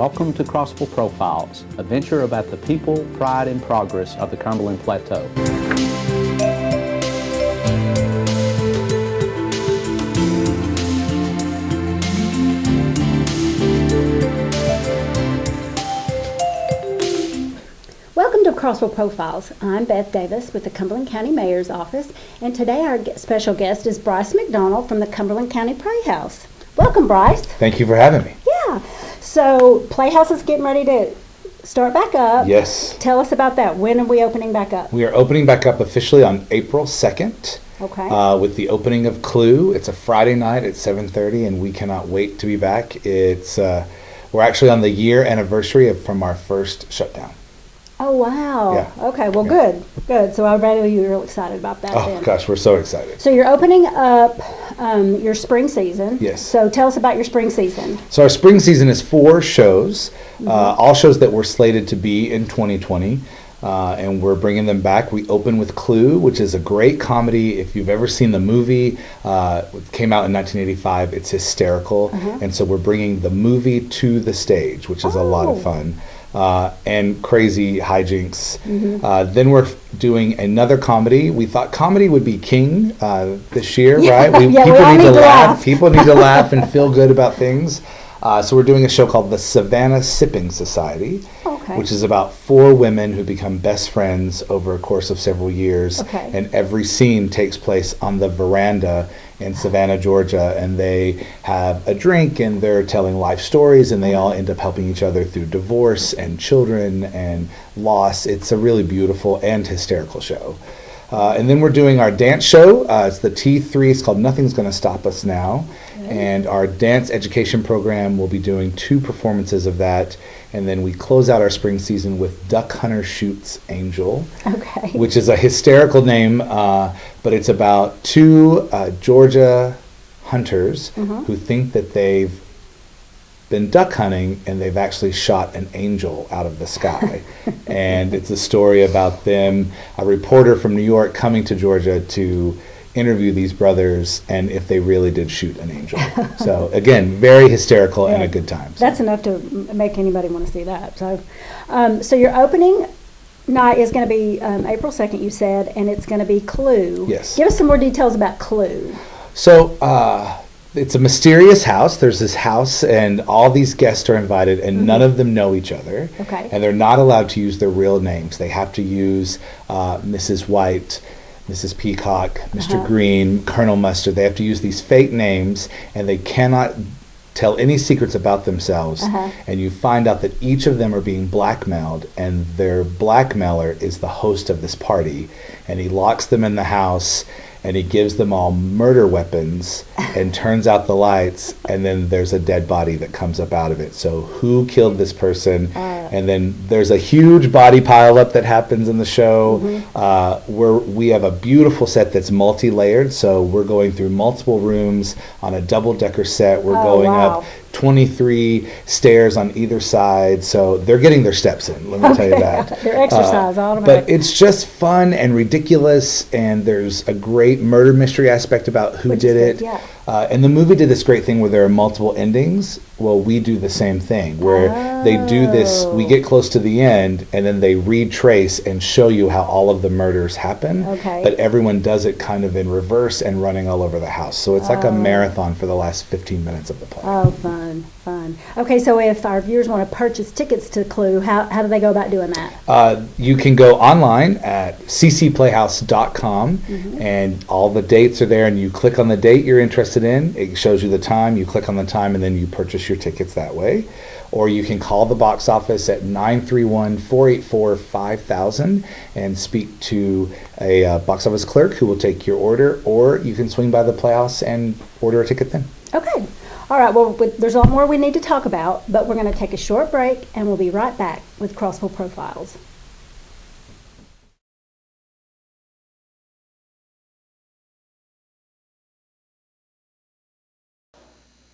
Welcome to Crossville Profiles, a venture about the people, pride, and progress of the Cumberland Plateau. Welcome to Crossville Profiles. I'm Beth Davis with the Cumberland County Mayor's Office, and today our special guest is Bryce McDonald from the Cumberland County Playhouse. Welcome, Bryce. Thank you for having me. Yeah. So, Playhouse is getting ready to start back up. Yes. Tell us about that. When are we opening back up? We are opening back up officially on April 2nd. Okay. With the opening of Clue. It's a Friday night at 7:30, and we cannot wait to be back. We're actually on the year anniversary from our first shutdown. Oh, wow. Yeah. Okay, well, Yeah. good. So I bet you're real excited about that Oh, then. gosh, we're so excited. So you're opening up your spring season. Yes. So tell us about your spring season. So our spring season is 4 shows, all shows that were slated to be in 2020, and we're bringing them back. We open with Clue, which is a great comedy. If you've ever seen the movie, it came out in 1985. It's hysterical, and so we're bringing the movie to the stage, which is a lot of fun. And crazy hijinks. Then we're doing another comedy. We thought comedy would be king this year, right? We all need to laugh. People need to laugh and feel good about things. So we're doing a show called the Savannah Sipping Society, which is about 4 women who become best friends over a course of several years. And every scene takes place on the veranda in Savannah, Georgia, and they have a drink and they're telling life stories, and they all end up helping each other through divorce and children and loss. It's a really beautiful and hysterical show. And then we're doing our dance show. It's the T3. It's called Nothing's Gonna Stop Us Now. And our dance education program will be doing 2 performances of that. And then we close out our spring season with Duck Hunter Shoots Angel, which is a hysterical name, but it's about 2 Georgia hunters who think that they've been duck hunting and they've actually shot an angel out of the sky. And it's a story about them, a reporter from New York coming to Georgia to interview these brothers and if they really did shoot an angel. So again, very hysterical and a good time. So. That's enough to make anybody want to see that. So, so your opening night is going to be April 2nd, you said, and it's going to be Clue. Yes. Give us some more details about Clue. So it's a mysterious house. There's this house and all these guests are invited and none of them know each other. And they're not allowed to use their real names. They have to use Mrs. White, Mrs. Peacock, Mr. Green, Colonel Mustard. They have to use these fake names, and they cannot tell any secrets about themselves. And you find out that each of them are being blackmailed, and their blackmailer is the host of this party. And he locks them in the house, and he gives them all murder weapons and turns out the lights, and then there's a dead body that comes up out of it. So who killed this person? And then there's a huge body pileup that happens in the show. We have a beautiful set that's multi-layered, so we're going through multiple rooms on a double-decker set. We're going up 23 stairs on either side, so they're getting their steps in, let me tell you that. Their exercise, automatic. But it's just fun and ridiculous, and there's a great murder mystery aspect about who did it. And the movie did this great thing where there are multiple endings. Well, we do the same thing, where they do this, we get close to the end, and then they retrace and show you how all of the murders happen. But everyone does it kind of in reverse and running all over the house. So it's like a marathon for the last 15 minutes of the play. Oh, fun. Okay, so if our viewers want to purchase tickets to Clue, how do they go about doing that? You can go online at ccplayhouse.com, and all the dates are there, and you click on the date you're interested in. It shows you the time. You click on the time, and then you purchase your tickets that way. Or you can call the box office at 931-484-5000 and speak to a box office clerk who will take your order, or you can swing by the Playhouse and order a ticket then. Okay. All right, well, there's a lot more we need to talk about, but we're going to take a short break, and we'll be right back with Crossville Profiles.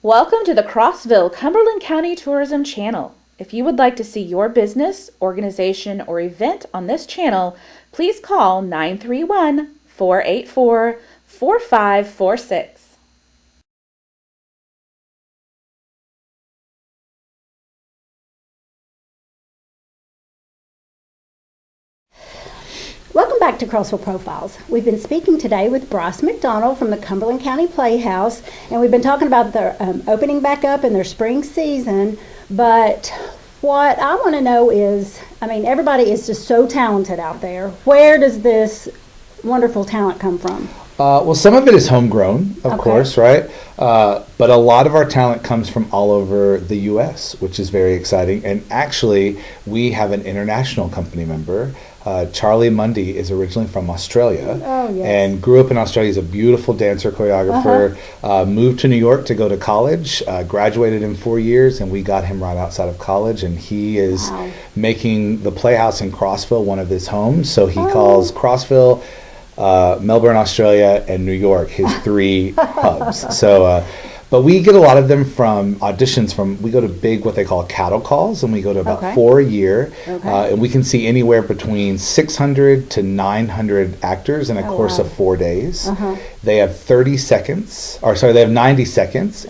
Welcome to the Crossville Cumberland County Tourism Channel. If you would like to see your business, organization, or event on this channel, please call 931-484-4546. back to Crossville Profiles. We've been speaking today with Bryce McDonald from the Cumberland County Playhouse, and we've been talking about their opening back up in their spring season. But what I want to know is, everybody is just so talented out there. Where does this wonderful talent come from? Well, some of it is homegrown, of course, right? But a lot of our talent comes from all over the U.S., which is very exciting. And actually, we have an international company member. Charlie Mundy is originally from Australia and grew up in Australia. He's a beautiful dancer, choreographer, moved to New York to go to college, graduated in 4 years, and we got him right outside of college. And he is making the Playhouse in Crossville one of his homes. So he calls Crossville, Melbourne, Australia, and New York his three hubs. So, but we get a lot of them from auditions we go to big, what they call cattle calls, and we go to about 4 a year. And we can see anywhere between 600 to 900 actors in a course of 4 days. They have 90 seconds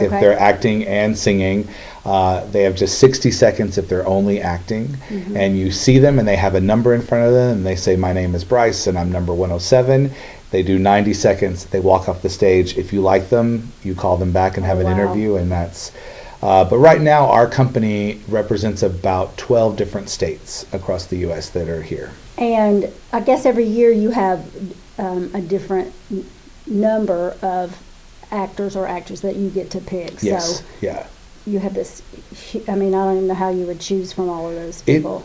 if they're acting and singing. They have just 60 seconds if they're only acting. And you see them and they have a number in front of them and they say, "My name is Bryce and I'm number 107. They do 90 seconds. They walk off the stage. If you like them, you call them back and have an interview, and that's... but right now, our company represents about 12 different states across the U.S. that are here. And I guess every year you have a different number of actors or actresses that you get to pick. Yes, so yeah. You have this, I don't even know how you would choose from all of those people.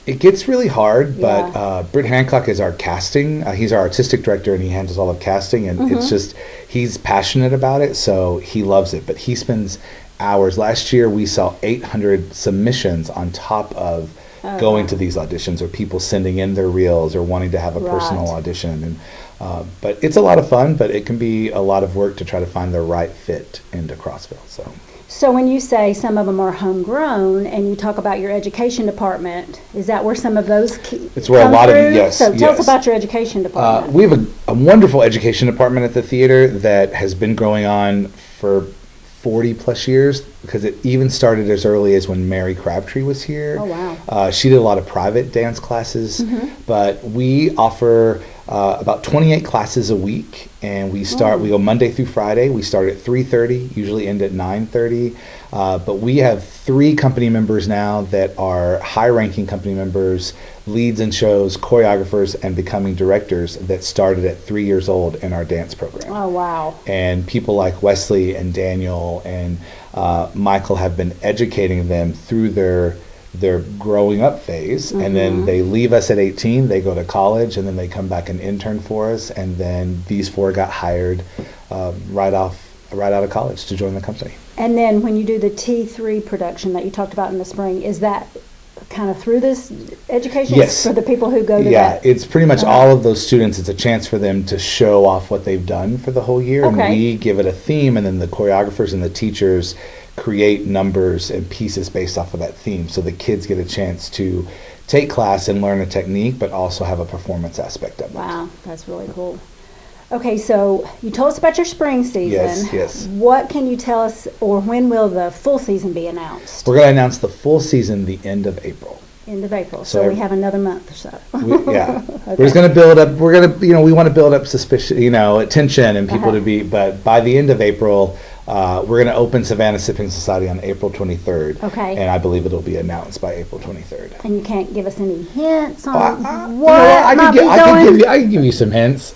It gets really hard, but Britt Hancock is our casting. He's our artistic director, and he handles all of casting. And it's just, he's passionate about it, so he loves it. But he spends hours. Last year, we saw 800 submissions on top of going to these auditions, or people sending in their reels or wanting to have a personal audition. And but it's a lot of fun, but it can be a lot of work to try to find the right fit into Crossville. So when you say some of them are homegrown and you talk about your education department, is that where some of those It's where a lot of, yes. So tell us about your education department. We have a wonderful education department at the theater that has been going on for 40 plus years, because it even started as early as when Mary Crabtree was here. Oh, wow. She did a lot of private dance classes, but we offer about 28 classes a week, and we go Monday through Friday. We start at 3:30, usually end at 9:30. But we have 3 company members now that are high-ranking company members, leads in shows, choreographers, and becoming directors that started at 3 years old in our dance program. Oh, wow. And people like Wesley and Daniel and Michael have been educating them through their growing up phase, and then they leave us at 18, they go to college, and then they come back and intern for us, and then these 4 got hired right out of college to join the company. And then when you do the T3 production that you talked about in the spring, is that kind of through this education? Yes. For the people who go to that? Yeah, it's pretty much all of those students. It's a chance for them to show off what they've done for the whole year, and we give it a theme, and then the choreographers and the teachers create numbers and pieces based off of that theme. So the kids get a chance to take class and learn a technique, but also have a performance aspect of it. Wow, that's really cool. Okay, so you told us about your spring season. Yes. What can you tell us, or when will the full season be announced? We're going to announce the full season the end of April. End of April. So we have another month or so. Okay. We're just going to build up. We're going to, we want to build up suspicion, attention, and people to be. But by the end of April, we're going to open Savannah Sipping Society on April 23rd. Okay. And I believe it'll be announced by April 23rd. And you can't give us any hints on what I can give you some hints.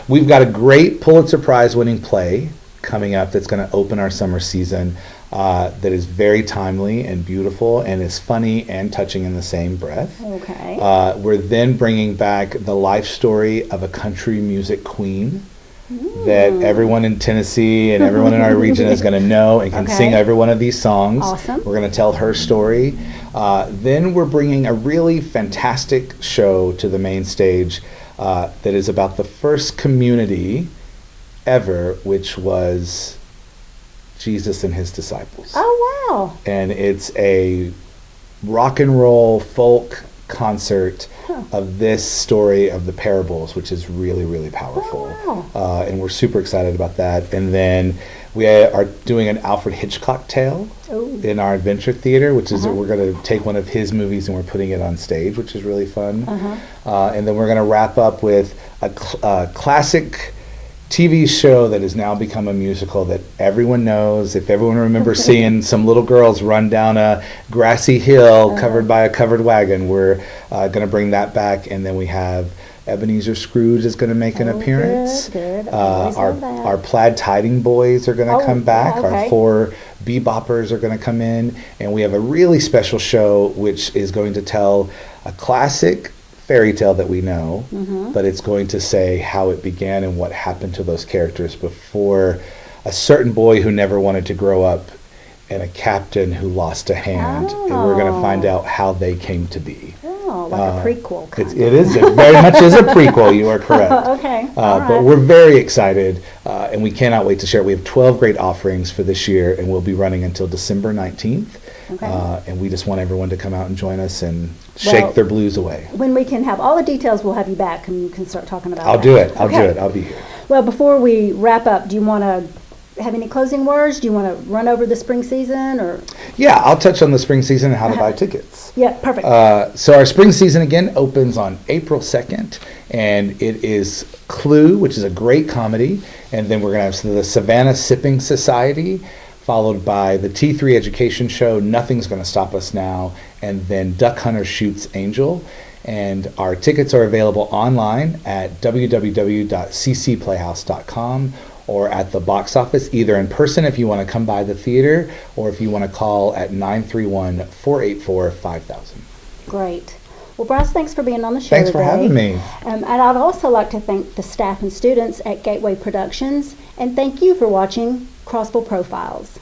We've got a great Pulitzer Prize winning play coming up that's going to open our summer season. That is very timely and beautiful and is funny and touching in the same breath. Okay. We're then bringing back the life story of a country music queen that everyone in Tennessee and everyone in our region is going to know and can sing every one of these songs. Awesome. We're going to tell her story. Then we're bringing a really fantastic show to the main stage that is about the first community ever, which was Jesus and his disciples. Oh, wow. And it's a rock and roll folk concert of this story of the parables, which is really, really powerful. Oh, wow. And we're super excited about that. And then we are doing an Alfred Hitchcock tale in our Adventure Theater, which is we're going to take one of his movies and we're putting it on stage, which is really fun. And then we're going to wrap up with a classic TV show that has now become a musical that everyone knows. If everyone remembers seeing some little girls run down a grassy hill covered by a covered wagon, we're going to bring that back. And then we have Ebenezer Scrooge is going to make an appearance. Good. Our Plaid Tiding Boys are going to come back. Our 4 beboppers are going to come in. And we have a really special show which is going to tell a classic fairy tale that we know, but it's going to say how it began and what happened to those characters before a certain boy who never wanted to grow up and a captain who lost a hand. And we're going to find out how they came to be. Oh, like a prequel kind of. It is. It very much is a prequel. You are correct. Okay. All right. But we're very excited, and we cannot wait to share. We have 12 great offerings for this year, and we'll be running until December 19th. Okay. And we just want everyone to come out and join us and shake their blues away. When we can have all the details, we'll have you back and you can start talking about I'll that. do it. I'll do it. I'll be here. Well, before we wrap up, do you want to have any closing words? Do you want to run over the spring season? Or Yeah, I'll touch on the spring season and how to buy tickets. Yeah, perfect. So our spring season again opens on April 2nd, and it is Clue, which is a great comedy, and then we're going to have the Savannah Sipping Society, followed by the T3 Education Show, Nothing's Gonna Stop Us Now, and then Duck Hunter Shoots Angel. And our tickets are available online at www.ccplayhouse.com or at the box office, either in person if you want to come by the theater, or if you want to call at 931-484-5000. Great. Well, Bryce, thanks for being on the show Thanks today. for having me. And I'd also like to thank the staff and students at Gateway Productions, and thank you for watching Crossville Profiles.